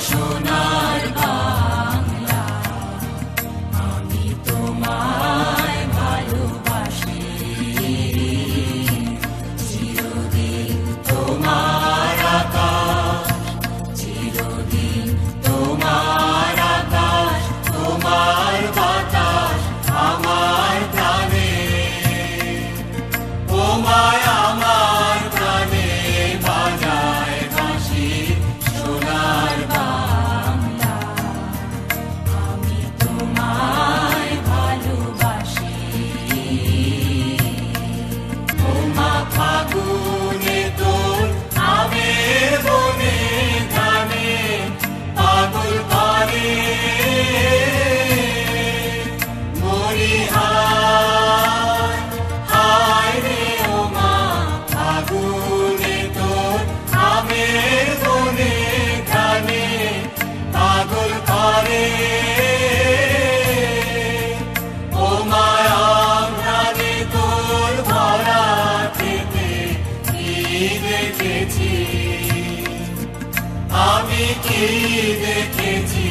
সোনার বাংলা, আমি তোমায় ভালোবাসি। চিরদিন তোমার আকাশ, চিরদিন তোমার আকাশ, তোমার বাতাস আমার প্রাণে, তোমায় আমার প্রাণে বাজায় বাঁশি। সোনার বাংলা, আমি তোমায় ভালোবাসি। তোমা ফাগুনে তোর আমের বনে গানে পাগল করে মরি হায় হায় রে। ও মা ফাগুনে তোর আমের বনে গানে পাগল করে। ও মায়া প্রাণে তোর ভরা থেকে কি দেখেছি, আমি কি দেখেছি।